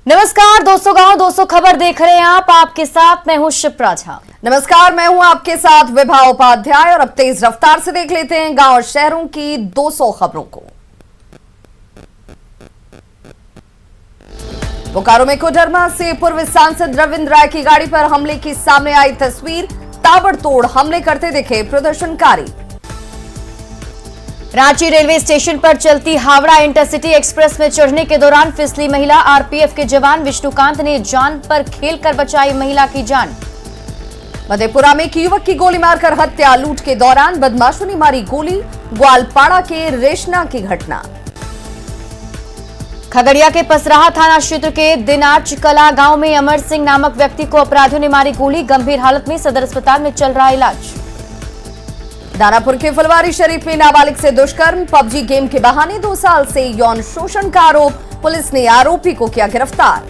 नमस्कार दोस्तों, गांव 200 खबर देख रहे हैं आप। आपके साथ मैं हूं शिप्रा झा। नमस्कार, मैं हूं आपके साथ विभा उपाध्याय और अब तेज रफ्तार से देख लेते हैं गांव और शहरों की 200 खबरों को। बोकारो में कोडरमा से पूर्व सांसद रविंद्र राय की गाड़ी पर हमले की सामने आई तस्वीर। ताबड़तोड़ हमले करते दिखे प्रदर्शनकारी। रांची रेलवे स्टेशन पर चलती हावड़ा इंटरसिटी एक्सप्रेस में चढ़ने के दौरान फिसली महिला। आरपीएफ के जवान विष्णुकांत ने जान पर खेलकर बचाई महिला की जान। मधेपुरा में एक युवक की गोली मारकर हत्या। लूट के दौरान बदमाशों ने मारी गोली। ग्वालपाड़ा के रेशना की घटना। खगड़िया के पसराहा थाना क्षेत्र के दिनाच कला गांव में अमर सिंह नामक व्यक्ति को अपराधियों ने मारी गोली। गंभीर हालत में सदर अस्पताल में चल रहा इलाज। दानापुर के फुलवारी शरीफ में नाबालिग से दुष्कर्म। पबजी गेम के बहाने 2 साल से यौन शोषण का आरोप। पुलिस ने आरोपी को किया गिरफ्तार।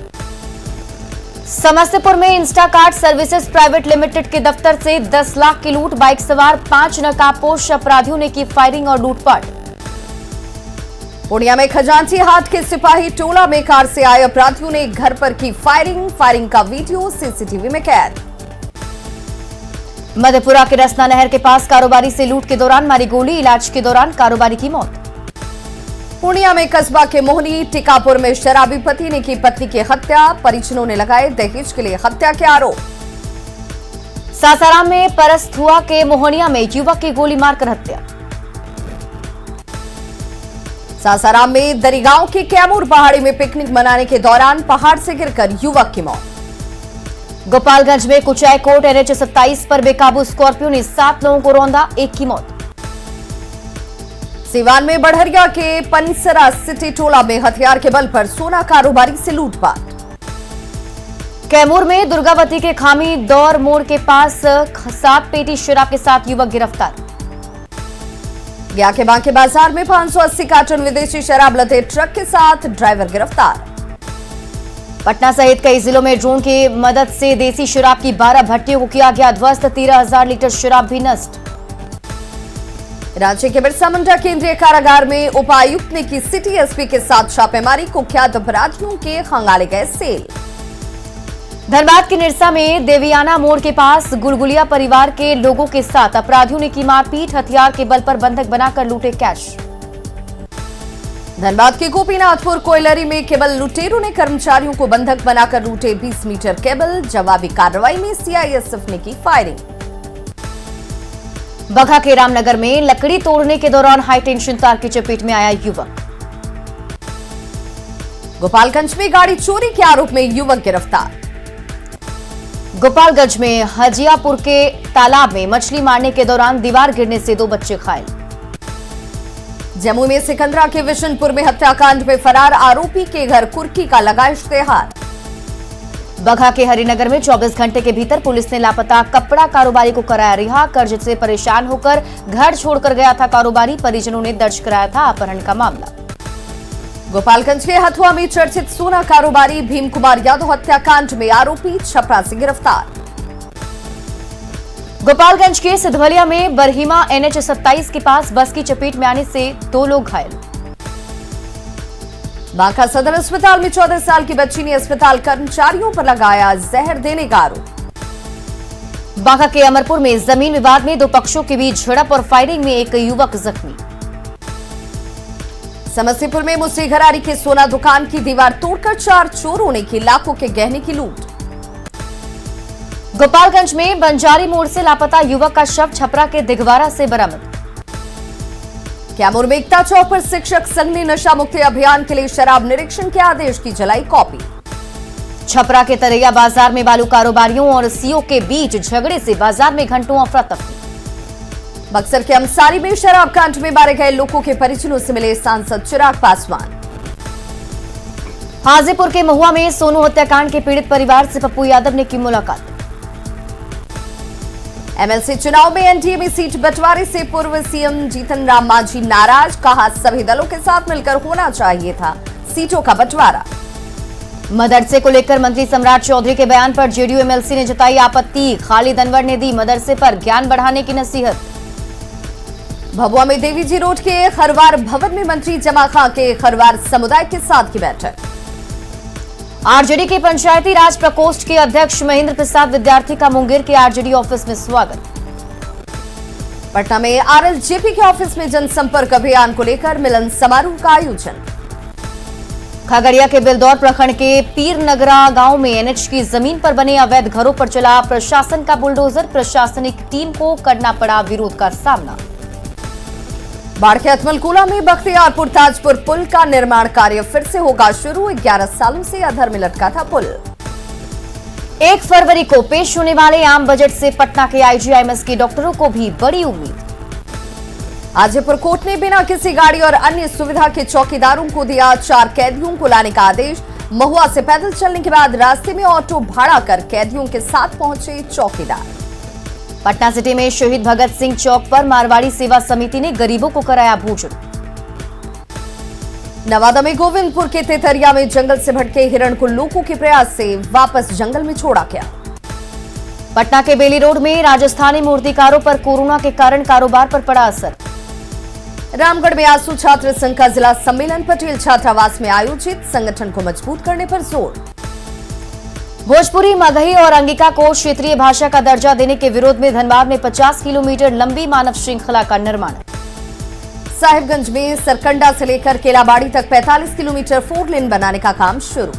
समस्तीपुर में इंस्टाकार्ट सर्विसेज प्राइवेट लिमिटेड के दफ्तर से 10 लाख की लूट। बाइक सवार 5 नकाबपोश अपराधियों ने की फायरिंग और लूटपाट। पूर्णिया में खजांची हाट के सिपाही टोला में कार से आए अपराधियों ने घर पर की फायरिंग का वीडियो सीसीटीवी में कैद। मधेपुरा के रसना नहर के पास कारोबारी से लूट के दौरान मारी गोली। इलाज के दौरान कारोबारी की मौत। पूर्णिया में कस्बा के मोहनी टिकापुर में शराबी पति ने की पत्नी की हत्या। परिजनों ने लगाए दहेज के लिए हत्या के आरोप। सासाराम में परसथुआ के मोहनिया में युवक की गोली मारकर हत्या। सासाराम में दरिगांव के कैमूर पहाड़ी में पिकनिक मनाने के दौरान पहाड़ से गिरकर युवक की मौत। गोपालगंज में कुचायकोट NH 27 पर बेकाबू स्कॉर्पियो ने 7 लोगों को रौंदा, 1 की मौत। सीवान में बढ़हरिया के पनसरा सिटी टोला में हथियार के बल पर सोना कारोबारी से लूटपाट। कैमूर में दुर्गावती के खामी दौर मोड़ के पास 7 पेटी शराब के साथ युवक गिरफ्तार। गया के बांके बाजार में 580 कार्टन विदेशी शराब लदे ट्रक के साथ ड्राइवर गिरफ्तार। पटना सहित कई जिलों में ड्रोन की मदद से देसी शराब की 12 भट्टियों को किया गया ध्वस्त। 13,000 लीटर शराब भी नष्ट। रांची के बिरसा मुंडा केंद्रीय कारागार में उपायुक्त ने की सिटी एसपी के साथ छापेमारी। कुख्यात अपराधियों के खंगाले गए सेल। धनबाद के निरसा में देवियाना मोड़ के पास गुलगुलिया परिवार के लोगों के साथ अपराधियों ने की मारपीट। हथियार के बल पर बंधक बनाकर लूटे कैश। धनबाद के गोपीनाथपुर कोयलरी में केबल लुटेरों ने कर्मचारियों को बंधक बनाकर लूटे 20 मीटर केबल। जवाबी कार्रवाई में सीआईएसएफ ने की फायरिंग। बघा के रामनगर में लकड़ी तोड़ने के दौरान हाईटेंशन तार की चपेट में आया युवक। गोपालगंज में गाड़ी चोरी के आरोप में युवक गिरफ्तार। गोपालगंज में हजियापुर के तालाब में मछली मारने के दौरान दीवार गिरने से 2 बच्चे घायल। जम्मू में सिकंदरा के विशनपुर में हत्याकांड में फरार आरोपी के घर कुर्की का लगा इश्तेहार। बघा के हरिनगर में 24 घंटे के भीतर पुलिस ने लापता कपड़ा कारोबारी को कराया रिहा। कर्ज से परेशान होकर घर छोड़कर गया था कारोबारी। परिजनों ने दर्ज कराया था अपहरण का मामला। गोपालगंज के हथुआ में चर्चित सोना कारोबारी भीम कुमार यादव हत्याकांड में आरोपी छपरा से गिरफ्तार। गोपालगंज के सिधवलिया में बरहीमा NH 27 के पास बस की चपेट में आने से 2 लोग घायल। बांका सदर अस्पताल में 14 साल की बच्ची ने अस्पताल कर्मचारियों पर लगाया जहर देने का आरोप। बांका के अमरपुर में जमीन विवाद में 2 पक्षों के बीच झड़प और फायरिंग में एक युवक जख्मी। समस्तीपुर में मुसरीघरारी के सोना दुकान की दीवार तोड़कर 4 चोरों ने की लाखों के गहने की लूट। गोपालगंज में बंजारी मोड़ से लापता युवक का शव छपरा के दिघवारा से बरामद। कैमूर में एकता चौक पर शिक्षक संघ ने नशा मुक्ति अभियान के लिए शराब निरीक्षण के आदेश की जलाई कॉपी। छपरा के तरैया बाजार में बालू कारोबारियों और सीओ के बीच झगड़े से बाजार में घंटों अफरा तफरी। बक्सर के अंसारी में शराब कांड में मारे गए लोगों के परिजनों से मिले सांसद चिराग पासवान। हाजीपुर के महुआ में सोनू हत्याकांड के पीड़ित परिवार से पप्पू यादव ने की मुलाकात। एमएलसी चुनाव में एनडीए में सीट बंटवारे से पूर्व सीएम जीतन राम मांझी नाराज। कहा सभी दलों के साथ मिलकर होना चाहिए था सीटों का बंटवारा। मदरसे को लेकर मंत्री सम्राट चौधरी के बयान पर जेडीयू एमएलसी ने जताई आपत्ति। खालिद अनवर ने दी मदरसे पर ज्ञान बढ़ाने की नसीहत। भभुआ में देवीजी रोड के खरवार भवन में मंत्री जमा खां के खरवार समुदाय के साथ की बैठक। आरजेडी के पंचायती राज प्रकोष्ठ के अध्यक्ष महेंद्र प्रसाद विद्यार्थी का मुंगेर के आरजेडी ऑफिस में स्वागत। पटना में आरएलजेपी के ऑफिस में जनसंपर्क अभियान को लेकर मिलन समारोह का आयोजन। खगड़िया के बिलदौर प्रखंड के पीरनगरा गांव में एनएच की जमीन पर बने अवैध घरों पर चला प्रशासन का बुलडोजर। प्रशासनिक टीम को करना पड़ा विरोध का सामना। बाढ़ के अतमलकुला में बख्तियारपुर ताजपुर पुल का निर्माण कार्य फिर से होगा शुरू। 11 सालों से अधर में लटका था पुल। 1 फरवरी को पेश होने वाले आम बजट से पटना के आईजीआईएमएस के डॉक्टरों को भी बड़ी उम्मीद। हाजीपुर कोर्ट ने बिना किसी गाड़ी और अन्य सुविधा के चौकीदारों को दिया 4 कैदियों को लाने का आदेश। महुआ से पैदल चलने के बाद रास्ते में ऑटो भाड़ा कर कैदियों के साथ पहुंचे चौकीदार। पटना सिटी में शहीद भगत सिंह चौक पर मारवाड़ी सेवा समिति ने गरीबों को कराया भोजन। नवादा में गोविंदपुर के तेतरिया में जंगल से भटके हिरण को लोगों के प्रयास से वापस जंगल में छोड़ा गया। पटना के बेली रोड में राजस्थानी मूर्तिकारों पर कोरोना के कारण कारोबार पर पड़ा असर। रामगढ़ में आसू छात्र संघ का जिला सम्मेलन पटेल छात्रावास में आयोजित। संगठन को मजबूत करने पर जोर। भोजपुरी, मगही और अंगिका को क्षेत्रीय भाषा का दर्जा देने के विरोध में धनबाद में 50 किलोमीटर लंबी मानव श्रृंखला का निर्माण। साहिबगंज में सरकंडा से लेकर केलाबाड़ी तक 45 किलोमीटर 4 लेन बनाने का काम शुरू।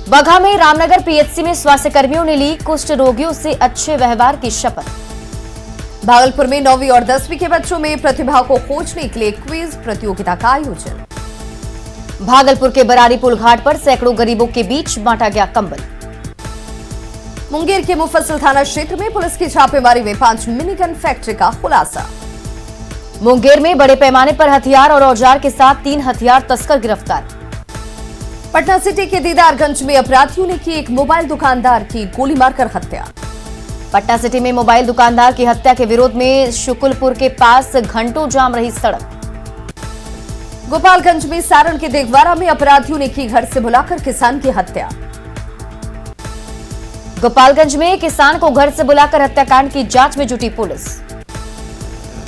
बगहा में रामनगर पीएचसी में स्वास्थ्य कर्मियों ने ली कुष्ठ रोगियों से अच्छे व्यवहार की शपथ। भागलपुर में 9वीं और 10वीं के बच्चों में प्रतिभा को खोजने के लिए क्विज प्रतियोगिता का आयोजन। भागलपुर के बरारी पुल घाट पर सैकड़ों गरीबों के बीच बांटा गया कंबल। मुंगेर के मुफस्सिल थाना क्षेत्र में पुलिस की छापेमारी में 5 मिनी गन फैक्ट्री का खुलासा। मुंगेर में बड़े पैमाने पर हथियार और औजार के साथ 3 हथियार तस्कर गिरफ्तार। पटना सिटी के दीदारगंज में अपराधियों ने की एक मोबाइल दुकानदार की गोली मारकर हत्या। पटना सिटी में मोबाइल दुकानदार की हत्या के विरोध में शुक्लपुर के पास घंटों जाम रही सड़क। गोपालगंज में सारण के देगवारा में अपराधियों ने की घर से बुलाकर किसान की हत्या। गोपालगंज में किसान को घर से बुलाकर हत्याकांड की जांच में जुटी पुलिस।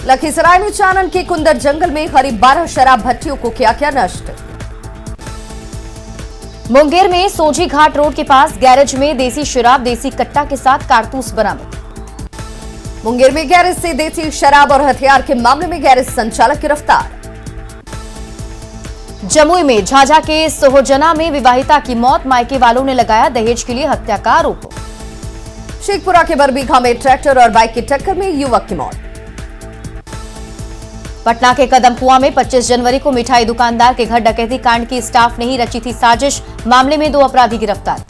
लखीसराय में चानन के कुंदर जंगल में करीब 12 शराब भट्टियों को किया गया नष्ट। मुंगेर में सोजी घाट रोड के पास गैरेज में देसी शराब देसी कट्टा के साथ कारतूस बरामद। मुंगेर में गैरेज से देसी शराब और हथियार के मामले में गैरेज संचालक गिरफ्तार। जमुई में झाझा के सोहजना में विवाहिता की मौत, मायके वालों ने लगाया दहेज के लिए हत्या का आरोप। शेखपुरा के बरबीघा में ट्रैक्टर और बाइक की टक्कर में युवक की मौत। पटना के कदमकुआं में 25 जनवरी को मिठाई दुकानदार के घर डकैती कांड की स्टाफ ने ही रची थी साजिश। मामले में 2 अपराधी गिरफ्तार।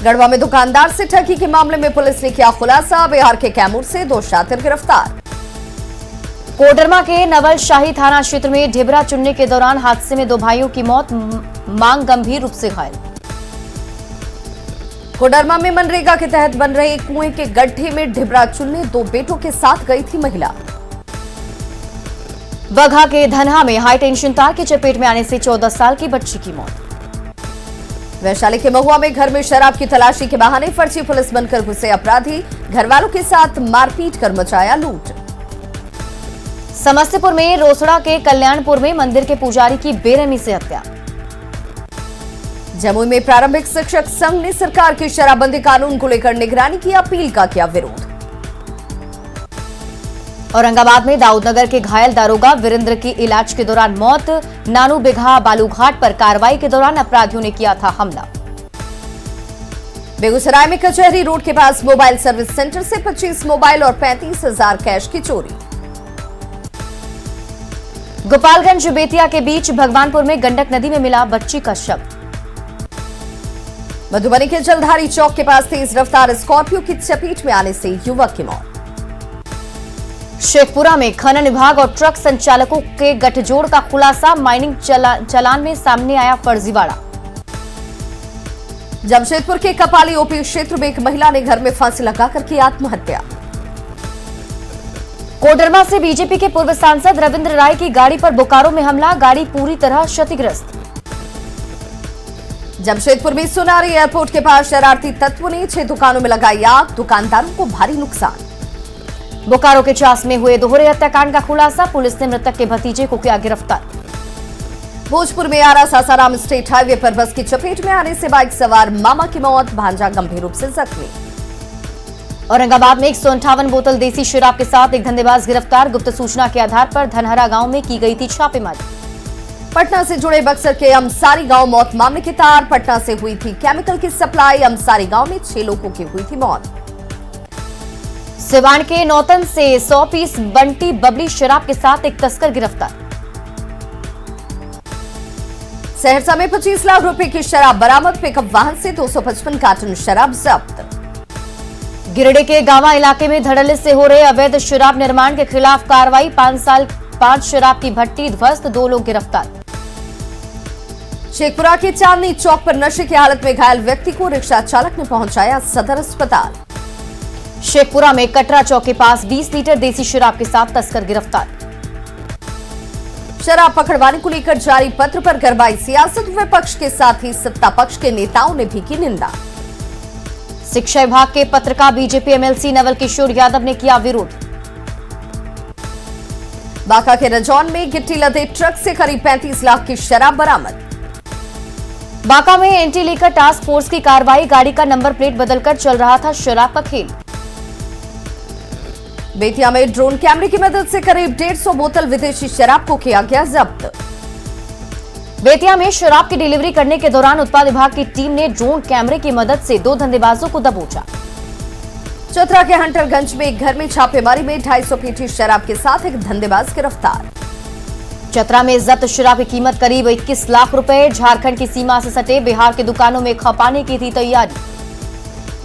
गढ़वा में दुकानदार से ठगी के मामले में पुलिस ने किया खुलासा। बिहार के कैमूर से 2 शातिर गिरफ्तार। कोडरमा के नवल शाही थाना क्षेत्र में ढिबरा चुनने के दौरान हादसे में 2 भाइयों की मौत, मांग गंभीर रूप से घायल। कोडरमा में मनरेगा के तहत बन रहे कुएं के गड्ढे में ढिबरा चुनने 2 बेटों के साथ गई थी महिला। बगहा के धनहा में हाई टेंशन तार की चपेट में आने से 14 साल की बच्ची की मौत। वैशाली के महुआ में घर में शराब की तलाशी के बहाने फर्जी पुलिस बनकर घुसे अपराधी, घरवालों के साथ मारपीट कर मचाया लूट। समस्तीपुर में रोसड़ा के कल्याणपुर में मंदिर के पुजारी की बेरहमी से हत्या। जमुई में प्रारंभिक शिक्षक संघ ने सरकार के शराबबंदी कानून को लेकर निगरानी की अपील का किया विरोध। औरंगाबाद में दाऊदनगर के घायल दारोगा वीरेंद्र की इलाज के दौरान मौत। नानू बिघा बालूघाट पर कार्रवाई के दौरान अपराधियों ने किया था हमला। बेगूसराय में कचहरी रोड के पास मोबाइल सर्विस सेंटर से 25 मोबाइल और 35,000 कैश की चोरी। गोपालगंज बेतिया के बीच भगवानपुर में गंडक नदी में मिला बच्ची का शव। मधुबनी के जलधारी चौक के पास तेज रफ्तार स्कॉर्पियो की चपेट में आने से युवक की मौत। शेखपुरा में खनन विभाग और ट्रक संचालकों के गठजोड़ का खुलासा, माइनिंग चालान में सामने आया फर्जीवाड़ा। जमशेदपुर के कपाली ओपी क्षेत्र में एक महिला ने घर में फांसी लगाकर की आत्महत्या। कोडरमा से बीजेपी के पूर्व सांसद रविंद्र राय की गाड़ी पर बोकारो में हमला, गाड़ी पूरी तरह क्षतिग्रस्त। जमशेदपुर में सोनारी एयरपोर्ट के पास शरारती तत्वों ने 6 दुकानों में लगाई आग, दुकानदारों को भारी नुकसान। बोकारो के चास में हुए दोहरे हत्याकांड का खुलासा, पुलिस ने मृतक के भतीजे को किया गिरफ्तार। भोजपुर में आरा सासाराम स्टेट हाईवे पर बस की चपेट में आने से बाइक सवार मामा की मौत, भांजा गंभीर रूप से जख्मी। औरंगाबाद में 158 बोतल देसी शराब के साथ एक धंधेबाज गिरफ्तार। गुप्त सूचना के आधार पर धनहरा गांव में की गई थी छापेमारी। पटना से जुड़े बक्सर के अमसारी गांव मौत मामले की तार। पटना से हुई थी केमिकल की सप्लाई। अमसारी गांव में 6 लोगों की हुई थी मौत। सिवान के नौतन से 100 पीस बंटी बबली शराब के साथ एक तस्कर गिरफ्तार। सहरसा में 25 लाख रुपए की शराब बरामद। पिकअप वाहन से 255 कार्टन शराब जब्त। गिरिडीह के गांवा इलाके में धड़ल्ले से हो रहे अवैध शराब निर्माण के खिलाफ कार्रवाई। 5 साल 5 शराब की भट्टी ध्वस्त, 2 लोग गिरफ्तार। शेखपुरा के चांदनी चौक पर नशे की हालत में घायल व्यक्ति को रिक्शा चालक ने पहुंचाया सदर अस्पताल। शेखपुरा में कटरा चौक के पास 20 लीटर देसी शराब के साथ तस्कर गिरफ्तार। शराब पकड़वाने को लेकर जारी पत्र पर गरमाई सियासत। विपक्ष के साथ ही सत्ता पक्ष के नेताओं ने भी की निंदा। शिक्षा विभाग के पत्र का बीजेपी एमएलसी नवल किशोर यादव ने किया विरोध। बांका के रजौन में गिट्टी लदे ट्रक से करीब 35 लाख की शराब बरामद। बांका में एंटी लेकर टास्क फोर्स की कार्रवाई। गाड़ी का नंबर प्लेट बदलकर चल रहा था शराब का खेल। बेतिया में ड्रोन कैमरे की मदद से करीब 150 बोतल विदेशी शराब को किया गया जब्त। बेतिया में शराब की डिलीवरी करने के दौरान उत्पाद विभाग की टीम ने ड्रोन कैमरे की मदद से 2 धंधेबाजों को दबोचा। चतरा के हंटरगंज में एक घर में छापेमारी में 250 पेटी शराब के साथ एक धंधेबाज गिरफ्तार। चतरा में जब्त शराब की कीमत करीब 21 लाख रुपए। झारखंड की सीमा से सटे बिहार के दुकानों में खपाने की थी तैयारी।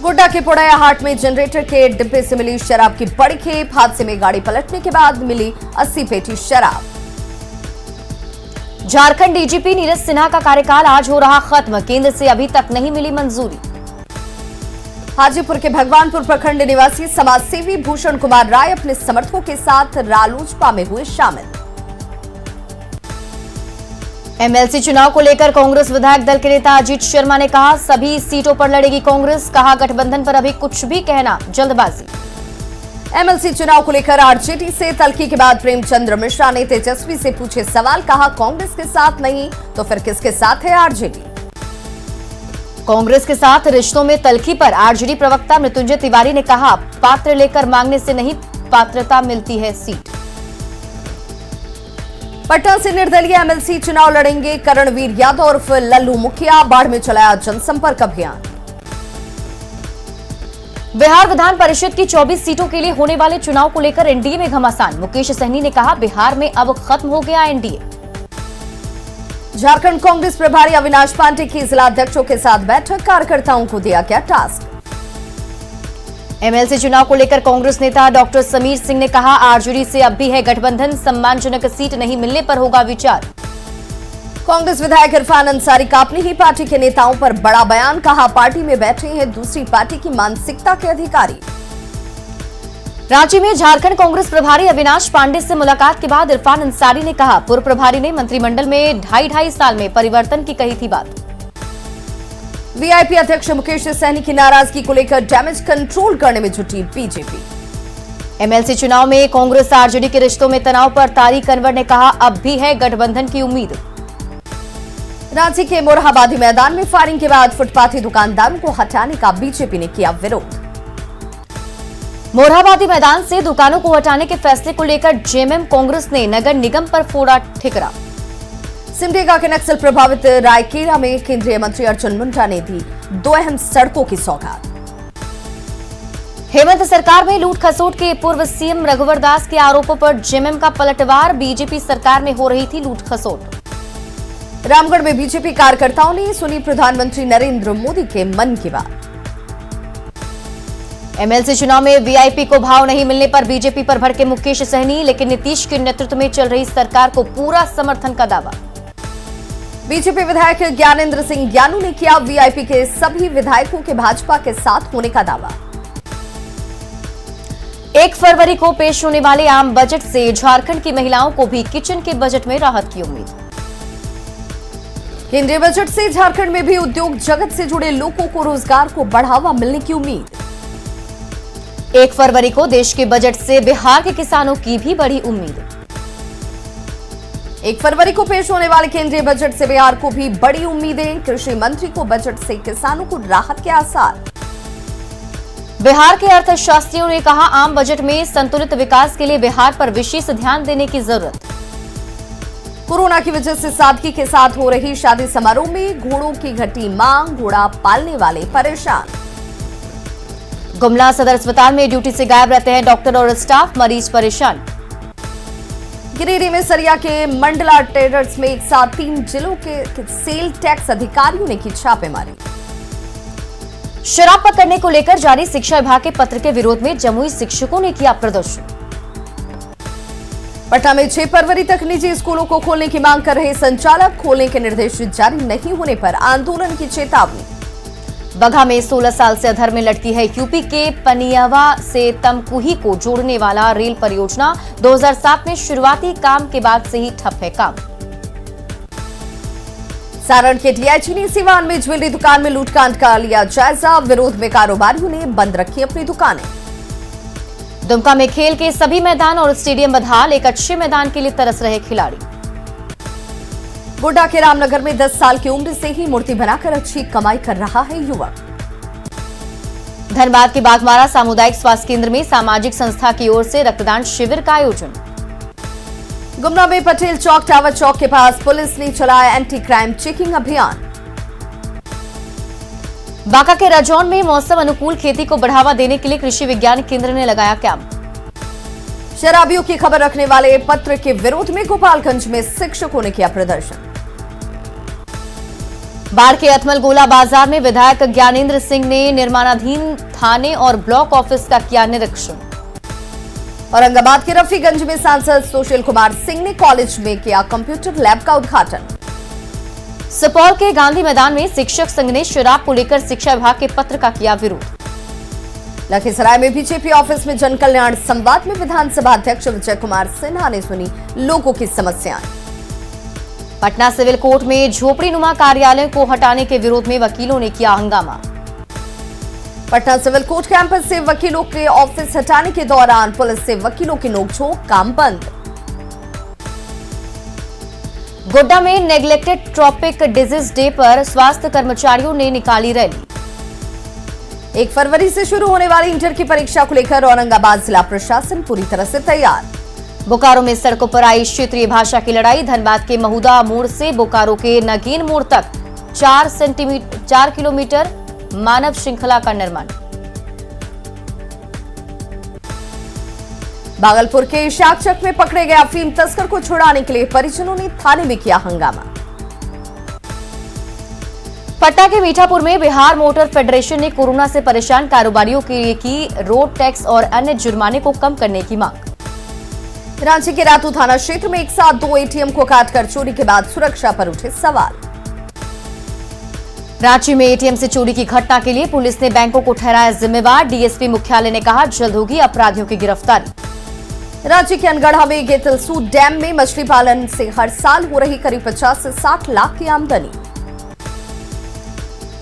गोड्डा के पोड़ैया हाट में जनरेटर के डिब्बे से मिली शराब की बड़ी खेप। हादसे में गाड़ी पलटने के बाद मिली 80 पेटी शराब। झारखंड डीजीपी नीरज सिन्हा का कार्यकाल आज हो रहा खत्म। केंद्र से अभी तक नहीं मिली मंजूरी। हाजीपुर के भगवानपुर प्रखंड निवासी समाजसेवी भूषण कुमार राय अपने समर्थकों के साथ रालोसपा में हुए शामिल। एमएलसी चुनाव को लेकर कांग्रेस विधायक दल के नेता अजीत शर्मा ने कहा, सभी सीटों पर लड़ेगी कांग्रेस। कहा, गठबंधन पर अभी कुछ भी कहना जल्दबाजी। एमएलसी चुनाव को लेकर आरजेडी से तल्खी के बाद प्रेमचंद्र मिश्रा ने तेजस्वी से पूछे सवाल। कहा, कांग्रेस के साथ नहीं तो फिर किसके साथ है आरजेडी। कांग्रेस के साथ रिश्तों में तल्खी पर आरजेडी प्रवक्ता मृत्युंजय तिवारी ने कहा, पात्र लेकर मांगने से नहीं पात्रता मिलती है सीट। पटना से निर्दलीय एमएलसी चुनाव लड़ेंगे करणवीर यादव उर्फ लल्लू मुखिया। बाढ़ में चलाया जनसंपर्क अभियान। बिहार विधान परिषद की 24 सीटों के लिए होने वाले चुनाव को लेकर एनडीए में घमासान। मुकेश सहनी ने कहा, बिहार में अब खत्म हो गया एनडीए। झारखंड कांग्रेस प्रभारी अविनाश पांडे की जिला अध्यक्षों के साथ बैठक। कार्यकर्ताओं को दिया गया टास्क। एमएलसी चुनाव को लेकर कांग्रेस नेता डॉक्टर समीर सिंह ने कहा, आरजेडी से अब भी है गठबंधन। सम्मानजनक सीट नहीं मिलने पर होगा विचार। कांग्रेस विधायक इरफान अंसारी का अपनी ही पार्टी के नेताओं पर बड़ा बयान। कहा, पार्टी में बैठे हैं दूसरी पार्टी की मानसिकता के अधिकारी। रांची में झारखंड कांग्रेस प्रभारी अविनाश पांडे से मुलाकात के बाद इरफान अंसारी ने कहा, पूर्व प्रभारी ने मंत्रिमंडल में 2.5 साल में परिवर्तन की कही थी बात। वीआईपी अध्यक्ष मुकेश सहनी की नाराजगी को लेकर डैमेज कंट्रोल करने में जुटी बीजेपी। एमएलसी चुनाव में कांग्रेस आरजेडी के रिश्तों में तनाव पर तारिक अनवर ने कहा, अब भी है गठबंधन की उम्मीद। रांची के मोरहाबादी मैदान में फायरिंग के बाद फुटपाथी दुकानदारों को हटाने का बीजेपी ने किया विरोध। मोरहाबादी मैदान से दुकानों को हटाने के फैसले को लेकर जेएमएम कांग्रेस ने नगर निगम पर फोड़ा ठिकरा। सिमडेगा के नक्सल प्रभावित रायकेला में केंद्रीय मंत्री अर्जुन मुंडा ने दी 2 अहम सड़कों की सौगात। हेमंत सरकार में लूट खसोट के पूर्व सीएम रघुवर दास के आरोपों पर जेएमएम का पलटवार। बीजेपी सरकार में हो रही थी लूट खसोट। रामगढ़ में बीजेपी कार्यकर्ताओं ने सुनी प्रधानमंत्री नरेंद्र मोदी के मन की बात। एमएलसी चुनाव में वीआईपी को भाव नहीं मिलने पर बीजेपी पर भड़के मुकेश सहनी, लेकिन नीतीश के नेतृत्व में चल रही सरकार को पूरा समर्थन का दावा। बीजेपी विधायक ज्ञानेंद्र सिंह ज्ञानू ने किया वीआईपी के सभी विधायकों के भाजपा के साथ होने का दावा। 1 फरवरी को पेश होने वाले आम बजट से झारखंड की महिलाओं को भी किचन के बजट में राहत की उम्मीद। केंद्रीय बजट से झारखंड में भी उद्योग जगत से जुड़े लोगों को रोजगार को बढ़ावा मिलने की उम्मीद। 1 फरवरी को देश के बजट से बिहार के किसानों की भी बड़ी उम्मीद। 1 फरवरी को पेश होने वाले केंद्रीय बजट से बिहार को भी बड़ी उम्मीदें। कृषि मंत्री को बजट से किसानों को राहत के आसार। बिहार के अर्थशास्त्रियों ने कहा, आम बजट में संतुलित विकास के लिए बिहार पर विशेष ध्यान देने की जरूरत। कोरोना की वजह से सादगी के साथ हो रही शादी समारोह में घोड़ों की घटी मांग, घोड़ा पालने वाले परेशान। गुमला सदर अस्पताल में ड्यूटी से गायब रहते हैं डॉक्टर और स्टाफ, मरीज परेशान। गिरिडीह में सरिया के मंडला ट्रेडर्स में एक साथ 3 जिलों के सेल टैक्स अधिकारियों ने की छापेमारी। शराब पकड़ने को लेकर जारी शिक्षा विभाग के पत्र के विरोध में जमुई शिक्षकों ने किया प्रदर्शन। पटना में 6 फरवरी तक निजी स्कूलों को खोलने की मांग कर रहे संचालक, खोलने के निर्देश जारी नहीं होने पर आंदोलन की चेतावनी। बगहा में 16 साल से अधर में लटकी है यूपी के पनियावा से तमकुही को जोड़ने वाला रेल परियोजना। 2007 में शुरुआती काम के बाद से ही ठप है काम। सारण के डीआईजी ने सीवान में ज्वेलरी दुकान में लूटकांड का लिया जायजा। विरोध में कारोबारियों ने बंद रखी अपनी दुकानें। दुमका में खेल के सभी मैदान और स्टेडियम बदहाल, एक अच्छे मैदान के लिए तरस रहे खिलाड़ी। गोड्डा के रामनगर में 10 साल की उम्र से ही मूर्ति बनाकर अच्छी कमाई कर रहा है युवक। धनबाद के बाघमारा सामुदायिक स्वास्थ्य केंद्र में सामाजिक संस्था की ओर से रक्तदान शिविर का आयोजन। गुमला में पटेल चौक टावर चौक के पास पुलिस ने चलाया एंटी क्राइम चेकिंग अभियान। बांका के रजौन में मौसम अनुकूल खेती को बढ़ावा देने के लिए कृषि विज्ञान केंद्र ने लगाया कैंप। शराबियों की खबर रखने वाले पत्र के विरोध में गोपालगंज में शिक्षकों ने किया प्रदर्शन। बाढ़ के अथमल गोला बाजार में विधायक ज्ञानेंद्र सिंह ने निर्माणाधीन थाने और ब्लॉक ऑफिस का किया निरीक्षण। औरंगाबाद के रफीगंज में सांसद सुशील कुमार सिंह ने कॉलेज में किया कंप्यूटर लैब का उद्घाटन। सुपौल के गांधी मैदान में शिक्षक संघ ने शराब को लेकर शिक्षा विभाग के पत्र का किया विरोध। लखीसराय में बीजेपी ऑफिस में जन कल्याण संवाद में विधानसभा अध्यक्ष विजय कुमार सिन्हा ने सुनी लोगों की समस्याएं। पटना सिविल कोर्ट में झोपड़ीनुमा कार्यालय को हटाने के विरोध में वकीलों ने किया हंगामा। पटना सिविल कोर्ट कैंपस से वकीलों के ऑफिस हटाने के दौरान पुलिस से वकीलों की नोकझोंक, काम बंद। गोड्डा में नेग्लेक्टेड ट्रॉपिक डिजीज डे पर स्वास्थ्य कर्मचारियों ने निकाली रैली। 1 फरवरी से शुरू होने वाली इंटर की परीक्षा को लेकर औरंगाबाद जिला प्रशासन पूरी तरह से तैयार। बोकारो में सड़कों पर आई क्षेत्रीय भाषा की लड़ाई। धनबाद के महुदा मोड़ से बोकारो के नगीन मोड़ तक 4 किलोमीटर मानव श्रृंखला का निर्माण। भागलपुर के इशाकचक में पकड़े गए अफीम तस्कर को छुड़ाने के लिए परिजनों ने थाने में किया हंगामा। पटना के मीठापुर में बिहार मोटर फेडरेशन ने कोरोना से परेशान कारोबारियों के लिए की रोड टैक्स और अन्य जुर्माने को कम करने की मांग। रांची के रातू थाना क्षेत्र में एक साथ 2 एटीएम को काटकर चोरी के बाद सुरक्षा पर उठे सवाल। रांची में एटीएम से चोरी की घटना के लिए पुलिस ने बैंकों को ठहराया जिम्मेवार। डीएसपी मुख्यालय ने कहा, जल्द होगी अपराधियों की गिरफ्तारी। रांची के अनगढ़ा में गेतलसूद डैम में मछली पालन से हर साल हो रही करीब 50 से 60 लाख की आमदनी।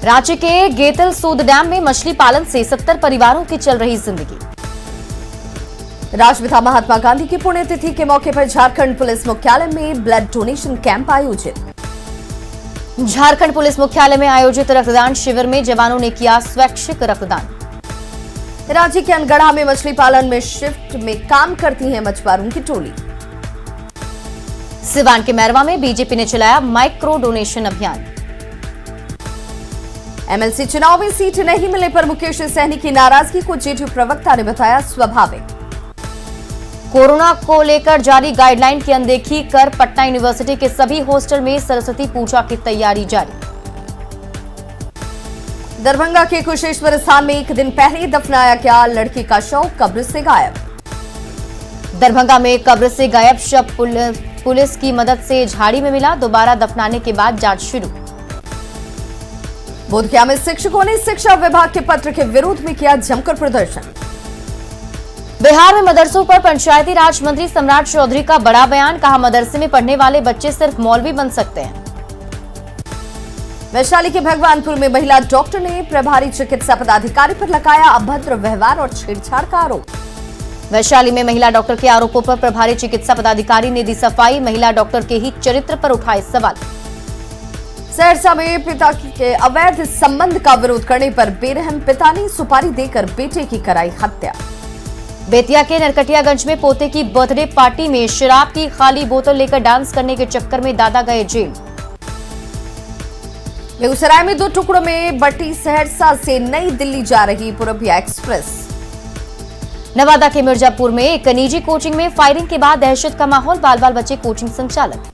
रांची के गेतलसूद डैम में मछली पालन से 70 परिवारों की चल रही जिंदगी। राष्ट्रपिता महात्मा गांधी की पुण्यतिथि के मौके पर झारखंड पुलिस मुख्यालय में ब्लड डोनेशन कैंप आयोजित। झारखंड पुलिस मुख्यालय में आयोजित रक्तदान शिविर में जवानों ने किया स्वैच्छिक रक्तदान। रांची के अनगढ़ा में मछली पालन में शिफ्ट में काम करती है मछुआरों की टोली। सिवान के मैरवा में बीजेपी ने चलाया माइक्रो डोनेशन अभियान। एमएलसी चुनाव में सीट नहीं मिलने पर मुकेश सहनी की नाराजगी को जेडीयू प्रवक्ता ने बताया स्वाभाविक। कोरोना को लेकर जारी गाइडलाइन की अनदेखी कर पटना यूनिवर्सिटी के सभी हॉस्टल में सरस्वती पूजा की तैयारी जारी। दरभंगा के कुशेश्वर स्थान में एक दिन पहले दफनाया गया लड़की का शव कब्र से गायब। दरभंगा में कब्र से गायब शव पुलिस की मदद से झाड़ी में मिला। दोबारा दफनाने के बाद जांच शुरू। बोधगया में शिक्षकों ने शिक्षा विभाग के पत्र के विरोध में किया जमकर प्रदर्शन। बिहार में मदरसों पर पंचायती राज मंत्री सम्राट चौधरी का बड़ा बयान। कहा, मदरसे में पढ़ने वाले बच्चे सिर्फ मौलवी बन सकते हैं। वैशाली के भगवानपुर में महिला डॉक्टर ने प्रभारी चिकित्सा पदाधिकारी पर लगाया अभद्र व्यवहार और छेड़छाड़ का आरोप। वैशाली में महिला डॉक्टर के आरोपों पर प्रभारी चिकित्सा पदाधिकारी ने दी सफाई, महिला डॉक्टर के ही चरित्र पर उठाए सवाल। सहरसा में पिता के अवैध संबंध का विरोध करने पर बेरहम पिता ने सुपारी देकर बेटे की कराई हत्या। बेतिया के नरकटियागंज में पोते की बर्थडे पार्टी में शराब की खाली बोतल लेकर डांस करने के चक्कर में दादा गए जेल। बेगूसराय में 2 टुकड़ों में बटी सहरसा से नई दिल्ली जा रही पूरबिया एक्सप्रेस। नवादा के मिर्जापुर में एक निजी कोचिंग में फायरिंग के बाद दहशत का माहौल, बाल बाल बचे कोचिंग संचालक।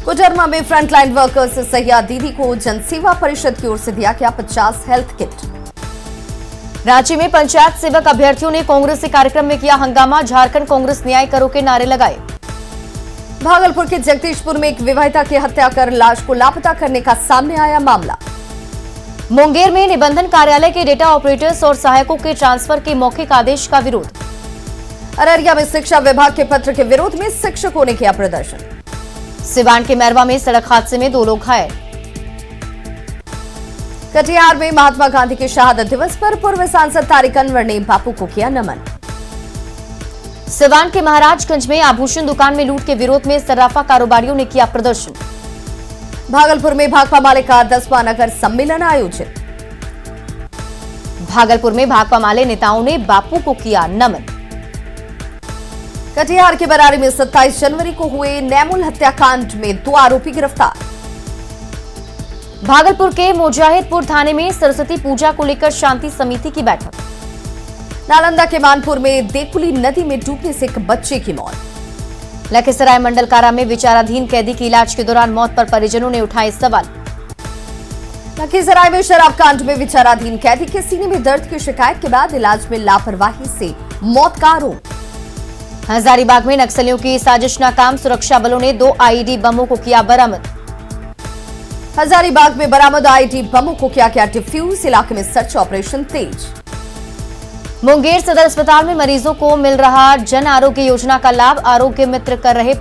कोडरमा में फ्रंटलाइन वर्कर्स सहिया दीदी को जनसेवा परिषद की ओर से दिया गया 50 हेल्थ किट। रांची में पंचायत सेवक अभ्यर्थियों ने कांग्रेस के कार्यक्रम में किया हंगामा, झारखंड कांग्रेस न्याय करो के नारे लगाए। भागलपुर के जगदीशपुर में एक विवाहिता की हत्या कर लाश को लापता करने का सामने आया मामला। मुंगेर में निबंधन कार्यालय के डेटा ऑपरेटर्स और सहायकों के ट्रांसफर के मौखिक आदेश का विरोध। अररिया में शिक्षा विभाग के पत्र के विरोध में शिक्षकों ने किया प्रदर्शन। सिवान के मैरवा में सड़क हादसे में 2 लोग घायल। कटिहार में महात्मा गांधी के शहादत दिवस पर पूर्व सांसद तारिक अनवर ने बापू को किया नमन। सिवान के महाराजगंज में आभूषण दुकान में लूट के विरोध में सर्राफा कारोबारियों ने किया प्रदर्शन। भागलपुर में भाकपा माले का 10वां नगर सम्मेलन आयोजित। भागलपुर में भाकपा माले नेताओं ने बापू को किया नमन। कटिहार के बरारी में 27 जनवरी को हुए नैमुल हत्याकांड में 2 आरोपी गिरफ्तार। भागलपुर के मुजाहिदपुर थाने में सरस्वती पूजा को लेकर शांति समिति की बैठक। नालंदा के मानपुर में देकुली नदी में डूबने से एक बच्चे की मौत। लखीसराय मंडल कारा में विचाराधीन कैदी की इलाज के दौरान मौत पर परिजनों ने उठाए सवाल। लखीसराय में शराब कांड में विचाराधीन कैदी के सीने में दर्द की शिकायत के बाद इलाज में लापरवाही से मौत का आरोप। हजारीबाग में नक्सलियों की साजिश नाकाम, सुरक्षा बलों ने 2 आईईडी बमों को किया बरामद। हजारीबाग में बरामद आईईडी बमों को किया गया डिफ्यूज, इलाके में सर्च ऑपरेशन तेज। मुंगेर सदर अस्पताल में मरीजों को मिल रहा जन आरोग्य योजना का लाभ, आरोग्य मित्र कर रहे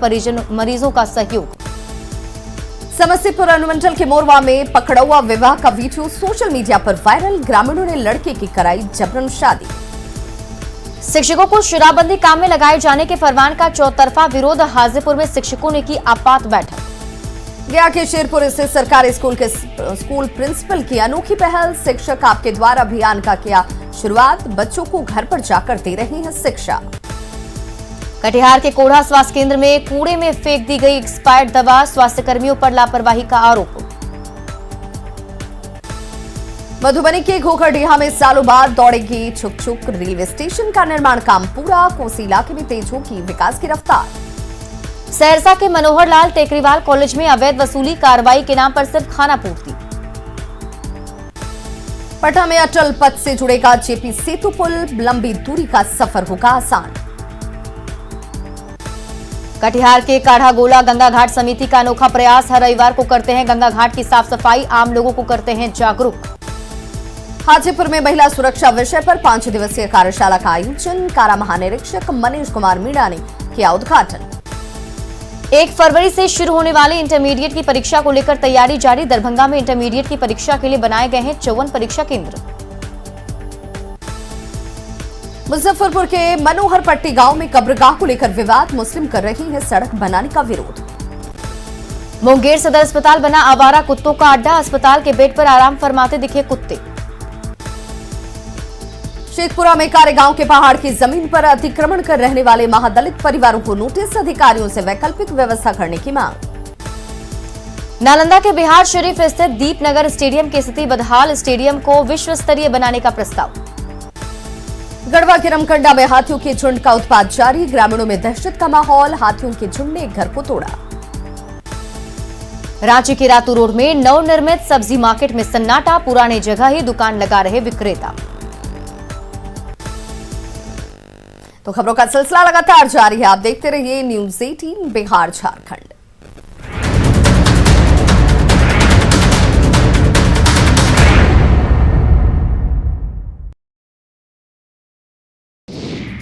मरीजों का सहयोग। समस्तीपुर अनुमंडल के मोरवा में पकड़ौआ विवाह का वीडियो सोशल मीडिया पर वायरल, ग्रामीणों ने लड़के की कराई जबरन शादी। शिक्षकों को शराबबंदी काम में लगाए जाने के फरमान का चौतरफा विरोध, हाजीपुर में शिक्षकों ने की आपात बैठक। गया के शेरपुर स्थित सरकारी स्कूल प्रिंसिपल की अनोखी पहल, शिक्षक आपके द्वार अभियान का किया शुरुआत, बच्चों को घर पर जाकर दे रहे हैं शिक्षा। कटिहार के कोढ़ा स्वास्थ्य केंद्र में कूड़े में फेंक दी गई एक्सपायर्ड दवा, स्वास्थ्य कर्मियों पर लापरवाही का आरोप। मधुबनी के घोखरडीहा में सालों बाद दौड़ेगी छुक छुक, रेलवे स्टेशन का निर्माण काम पूरा, कोसी इलाके में तेज होगी विकास की रफ्तार। सहरसा के मनोहर लाल टेकरीवाल कॉलेज में अवैध वसूली कार्रवाई के नाम पर सिर्फ खाना पूर्ति। पटना में अटल पथ से जुड़ेगा जेपी सेतु पुल, लंबी दूरी का सफर होगा आसान। कटिहार के काढ़ागोला गंगा घाट समिति का अनोखा प्रयास, हर रविवार को करते हैं गंगा घाट की साफ सफाई, आम लोगों को करते हैं जागरूक। हाजीपुर में महिला सुरक्षा विषय पर 5 दिवसीय कार्यशाला का आयोजन, कारा महानिरीक्षक मनीष कुमार मीणा ने किया उद्घाटन। 1 फरवरी से शुरू होने वाली इंटरमीडिएट की परीक्षा को लेकर तैयारी जारी, दरभंगा में इंटरमीडिएट की परीक्षा के लिए बनाए गए हैं 54 परीक्षा केंद्र। मुजफ्फरपुर के मनोहर पट्टी गांव में कब्रगाह को लेकर विवाद, मुस्लिम कर रही है सड़क बनाने का विरोध। मुंगेर सदर अस्पताल बना आवारा कुत्तों का अड्डा, अस्पताल के बेड पर आराम फरमाते दिखे कुत्ते। शेखपुरा में कारेगांव के पहाड़ की जमीन पर अतिक्रमण कर रहने वाले महादलित परिवारों को नोटिस, अधिकारियों से वैकल्पिक व्यवस्था करने की मांग। नालंदा के बिहार शरीफ स्थित दीपनगर स्टेडियम की स्थिति बदहाल, स्टेडियम को विश्व स्तरीय बनाने का प्रस्ताव। गढ़वा के रमकंडा में हाथियों के झुंड का उत्पात जारी, ग्रामीणों में दहशत का माहौल, हाथियों के झुंड ने एक घर को तोड़ा। रांची के रातू रोड में नवनिर्मित सब्जी मार्केट में सन्नाटा, पुराने जगह ही दुकान लगा रहे विक्रेता। तो खबरों का सिलसिला लगातार जारी है, आप देखते रहिए न्यूज़ 18 बिहार झारखंड।